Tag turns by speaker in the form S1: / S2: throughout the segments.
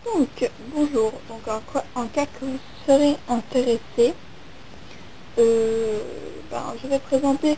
S1: Donc, bonjour. Donc, en cas que vous serez intéressé, je vais présenter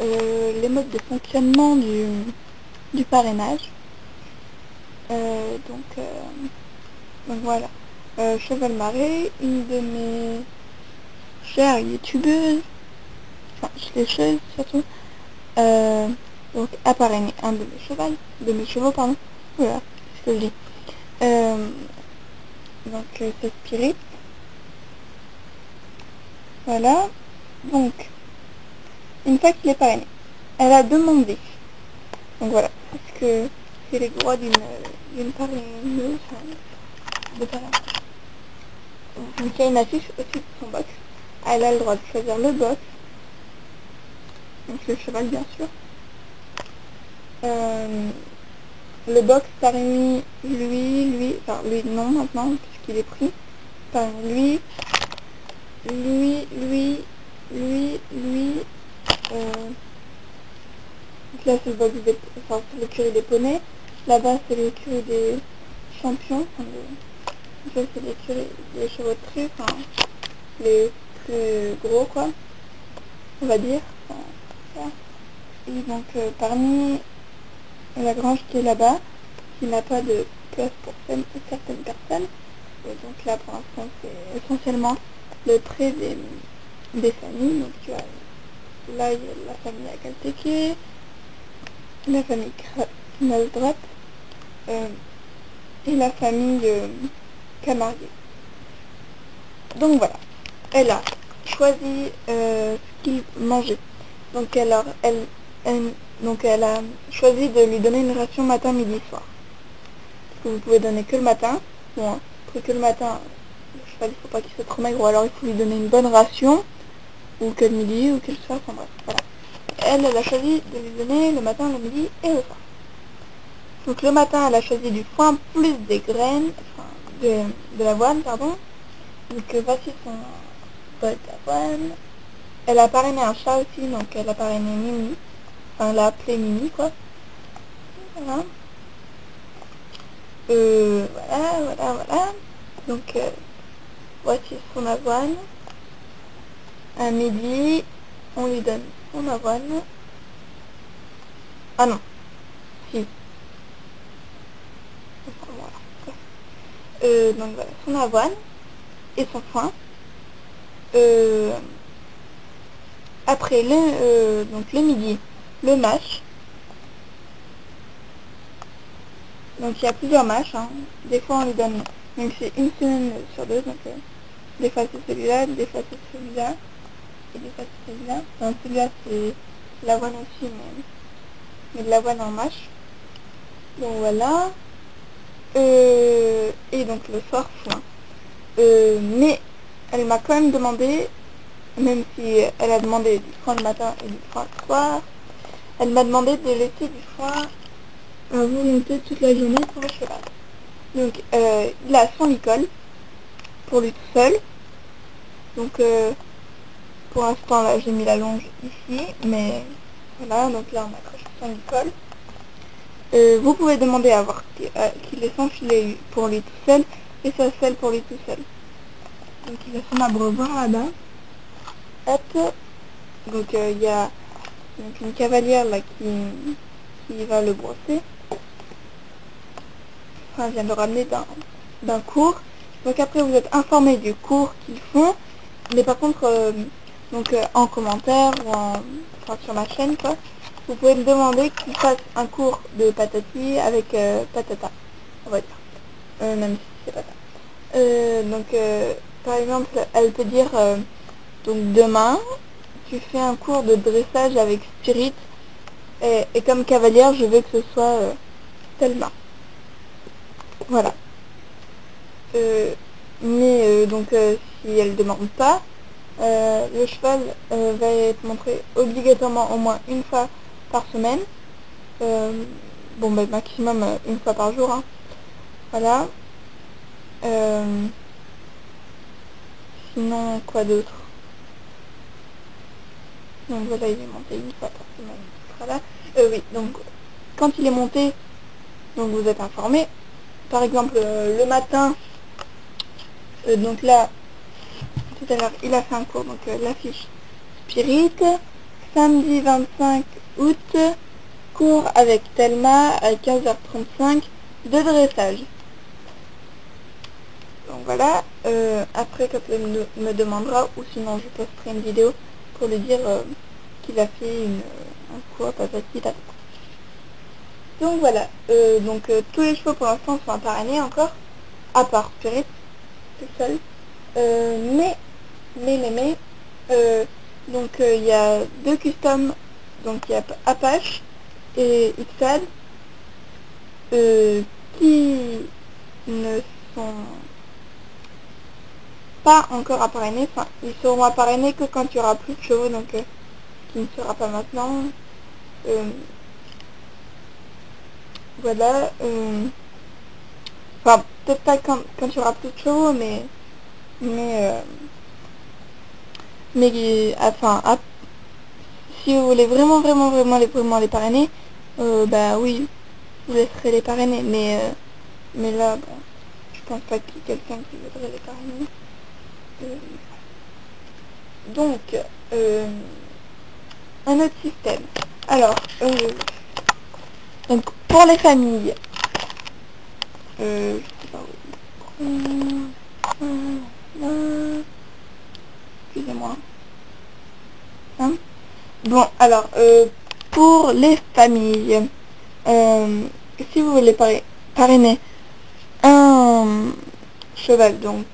S1: les modes de fonctionnement du parrainage. Donc voilà. Cheval Marais, une de mes chères youtubeuses, enfin, slasheuse surtout, donc a parrainé un de mes chevaux, pardon. Voilà, c'est ce que je dis. C'est Spirit. Voilà. Donc, une fois qu'il est parrainé, elle a demandé. Donc voilà, parce que c'est les droits d'une parraineuse, de parrain. Donc il y a une affiche au-dessus de son box. Elle a le droit de choisir le box, donc le cheval bien sûr. Le box parmi lui non maintenant, puisqu'il est pris. Parmi lui, donc là c'est le box c'est l'écurie des poneys. Là-bas c'est l'écurie des champions. Ça c'est l'écurie des chevaux de trait, les plus gros quoi, on va dire. Voilà. Et donc parmi la grange qui est là-bas, qui n'a pas de place pour certaines personnes. Et donc là pour l'instant c'est essentiellement le trait des familles. Donc tu vois, là il y a la famille Akalteke, la famille Knaldrop et la famille Camargue. Donc voilà, elle a choisi ce qu'il mangeait. Donc elle a choisi de lui donner une ration matin, midi, soir. Parce que vous pouvez donner que le matin. Bon, que le matin, le cheval il faut pas qu'il soit trop maigre, ou alors il faut lui donner une bonne ration, ou que le midi, ou que le soir, enfin bref, voilà. Elle a choisi de lui donner le matin, le midi et le soir. Donc le matin, elle a choisi du foin plus des graines, de l'avoine, pardon. Donc voici son bol d'avoine. Elle a parrainé un chat aussi, donc elle a parrainé Mimi. Enfin, elle l'a appelé Mimi, quoi. Voilà. Voilà. Donc, voici son avoine. À midi, on lui donne son avoine. Ah non, si. Donc voilà, son avoine et son foin. Après, le midi, le mâche. Donc il y a plusieurs mâches. Des fois on lui donne, donc c'est une semaine sur deux, donc des fois c'est celui-là, des fois c'est celui-là, et des fois c'est celui-là. Enfin, celui-là c'est l'avoine aussi, mais de l'avoine en mâche. Donc voilà. Et donc le soir foin. Mais elle m'a quand même demandé, même si elle a demandé du foin le matin et du foin le soir, elle m'a demandé de laisser du foin à volonté toute la journée pour le cheval. Donc il a son licol pour lui tout seul. Donc pour l'instant là j'ai mis la longe ici, mais voilà, donc là on accroche son licol. Vous pouvez demander à voir qu'il ait son filet pour lui tout seul et sa selle pour lui tout seul. Donc il a son abreuvoir là-bas. Hop. Donc il y a donc une cavalière là qui va le brosser. Enfin, vient de le ramener d'un cours. Donc après vous êtes informé du cours qu'ils font, mais par contre en commentaire ou sur ma chaîne quoi, vous pouvez me demander qu'il fasse un cours de patati avec patata, on va dire, même si c'est patata. Par exemple elle peut dire donc demain tu fais un cours de dressage avec Spirit et comme cavalière je veux que ce soit Thelma. Voilà. Si elle ne demande pas, le cheval va être montré obligatoirement au moins une fois par semaine. Maximum une fois par jour. Voilà. Sinon, quoi d'autre? Donc voilà, il est monté une fois par semaine. Voilà. Oui, donc quand il est monté, donc vous êtes informé. par exemple, le matin, donc là, tout à l'heure, il a fait un cours, donc l'affiche Spirit. Samedi 25 août, cours avec Thelma à 15h35 de dressage. Donc voilà, après quand elle me demandera, ou sinon je posterai une vidéo pour lui dire qu'il a fait un cours patati patata. Donc voilà, tous les chevaux pour l'instant sont apparenés encore, à part Spirit, tout seul. Donc il y a deux customs, donc il y a Apache et Ixad, qui ne sont pas encore apparenés, enfin ils seront apparenés que quand il y aura plus de chevaux, donc qui ne sera pas maintenant. Voilà, enfin peut-être pas quand il y aura plus de chevaux, mais enfin si vous voulez vraiment les parrainer, bah oui, je vous laisserai les parrainer, mais là, bon, je pense pas qu'il y ait quelqu'un qui voudrait les parrainer. Donc, un autre système. Alors, donc pour les familles, je sais pas où. Excusez-moi. Hein? Bon, alors, pour les familles, si vous voulez parrainer un cheval donc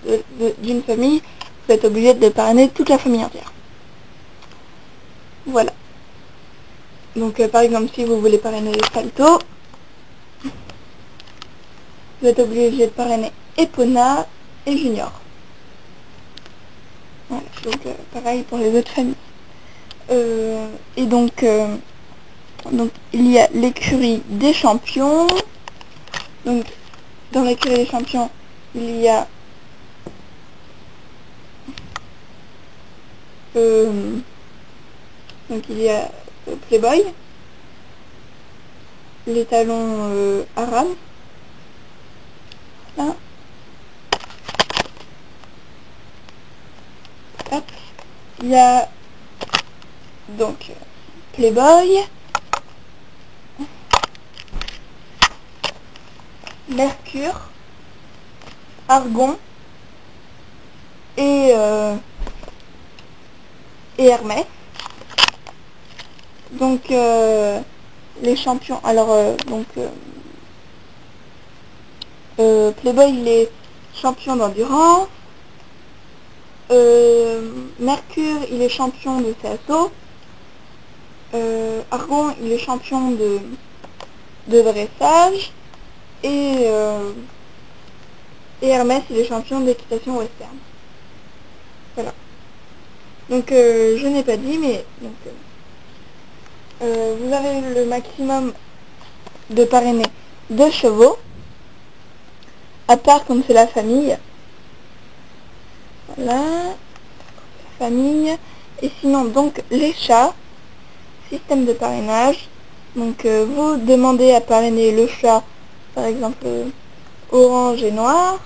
S1: d'une famille, vous êtes obligé de parrainer toute la famille entière. Voilà. Donc par exemple, si vous voulez parrainer les Salto, vous êtes obligé de parrainer Epona et Junior. Voilà. Donc pareil pour les autres familles. Et donc il y a l'écurie des champions. Donc dans l'écurie des champions, il y a Playboy, les talons Aram, là. Hop. Il y a donc Playboy, Mercure, Argon et Hermès. Donc les champions, alors Playboy il est champion d'endurance, Mercure il est champion de CSO, Argon il est champion de dressage, et Hermès il est champion d'équitation western. Voilà. Donc je n'ai pas dit, mais donc vous avez le maximum de parrainés de chevaux, à part comme c'est la famille. Voilà, famille. Et sinon, donc, les chats, système de parrainage. Donc, vous demandez à parrainer le chat, par exemple, orange et noir.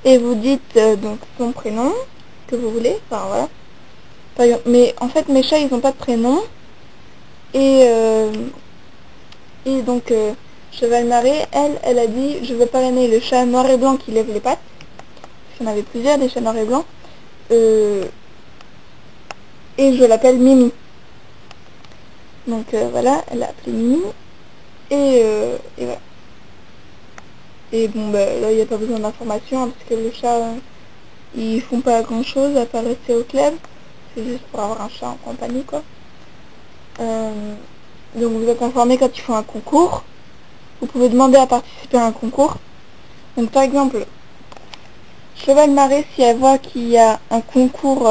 S1: Et vous dites donc son prénom que vous voulez. Enfin, voilà. Par exemple, mais en fait, mes chats, ils n'ont pas de prénom. Et donc, Cheval Marais, elle a dit, je veux parrainer le chat noir et blanc qui lève les pattes. J'en avais plusieurs, des chats noirs et blancs. Et je l'appelle Mimi. Donc voilà, elle l'a appelé Mimi. Et voilà. Et bon, bah, là, il n'y a pas besoin d'informations, hein, parce que les chats, ils font pas grand chose à part rester au club. C'est juste pour avoir un chat en compagnie, quoi. Donc vous êtes informé quand ils font un concours. Vous pouvez demander à participer à un concours. Donc par exemple, Cheval Marais, si elle voit qu'il y a un concours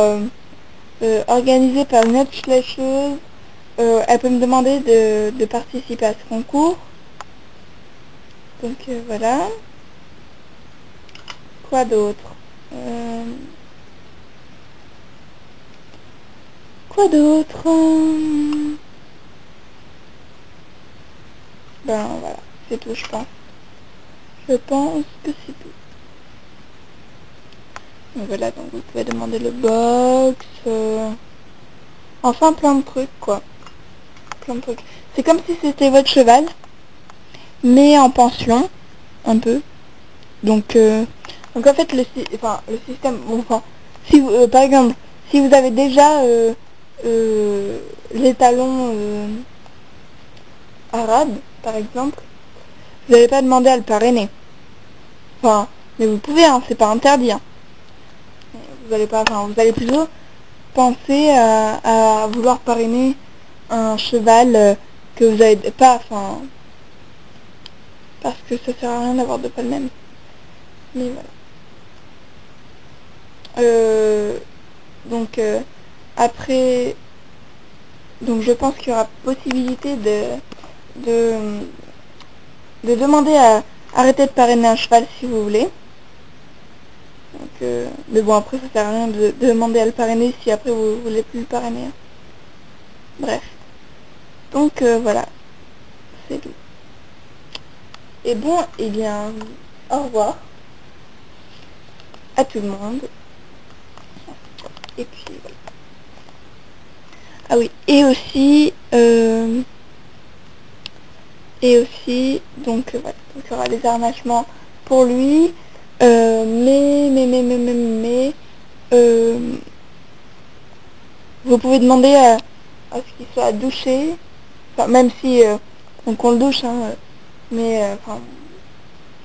S1: organisé par une autre slasheuse, elle peut me demander de participer à ce concours. Donc voilà. Quoi d'autre? Quoi d'autre? Ben voilà, c'est tout je pense. je pense que c'est tout. Donc voilà, donc vous pouvez demander le box, enfin plein de trucs quoi, plein de trucs. C'est comme si c'était votre cheval, mais en pension, un peu. Donc en fait le système, bon, enfin, si vous, par exemple, si vous avez déjà les talons arabes, par exemple, vous n'allez pas demander à le parrainer. Enfin, mais vous pouvez, hein, c'est pas interdit. Hein. Vous allez pas, enfin, vous allez plutôt penser à vouloir parrainer un cheval que vous avez pas, enfin, parce que ça sert à rien d'avoir deux pas le même. Mais voilà. Donc après, donc je pense qu'il y aura possibilité de, de demander à arrêter de parrainer un cheval si vous voulez. Donc, mais bon, après ça sert à rien de demander à le parrainer si après vous voulez plus le parrainer. Hein. Bref. Donc voilà, c'est tout. Et bon, eh bien, au revoir à tout le monde. Et puis voilà. Ah oui, et aussi, donc voilà, donc il y aura des harnachements pour lui, mais, vous pouvez demander à ce qu'il soit douché, enfin, même si on le douche, hein, mais enfin,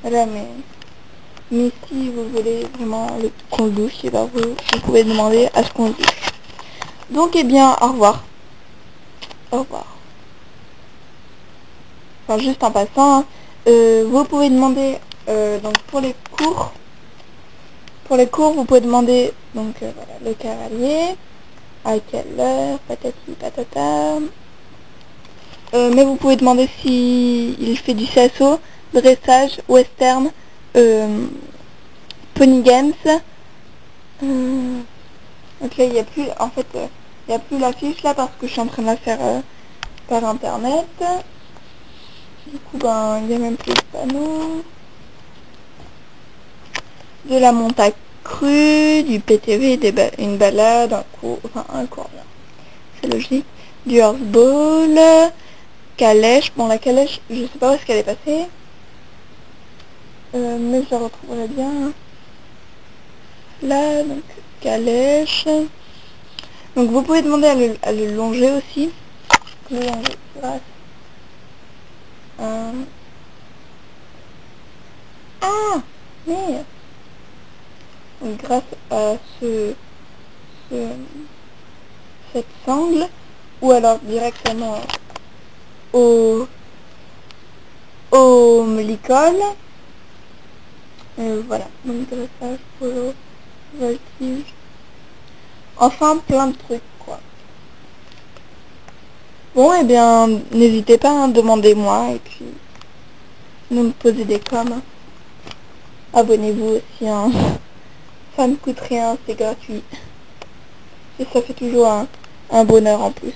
S1: voilà, mais si vous voulez vraiment qu'on le douche, et ben vous pouvez demander à ce qu'on le douche. Donc, eh bien, au revoir. Au revoir. Enfin, juste en passant, hein, vous pouvez demander, donc pour les cours, vous pouvez demander, donc voilà, le cavalier, à quelle heure, patati patata. Mais vous pouvez demander si il fait du CSO, dressage, western, pony games. Donc là, il n'y a plus, en fait, il n'y a plus la fiche là parce que je suis en train de la faire par internet. Du coup, ben, il n'y a même plus de panneau. De la montagne crue, du PTV, une balade, un cours, enfin un cours, bien. C'est logique. Du horseball, calèche. Bon, la calèche, je sais pas où est-ce qu'elle est passée. Mais je la retrouverai bien. Là, donc, calèche. Donc, vous pouvez demander à le longer aussi. Le longer, grâce. Ah, mais donc, grâce à cette sangle, ou alors directement au licol. Voilà, donc dressage, polo, voltige, enfin plein de trucs quoi. Bon, et bien n'hésitez pas, hein, demandez-moi et puis nous me posez des coms. Hein. Abonnez-vous aussi, hein. Ça ne coûte rien, c'est gratuit. Et ça fait toujours un bonheur en plus.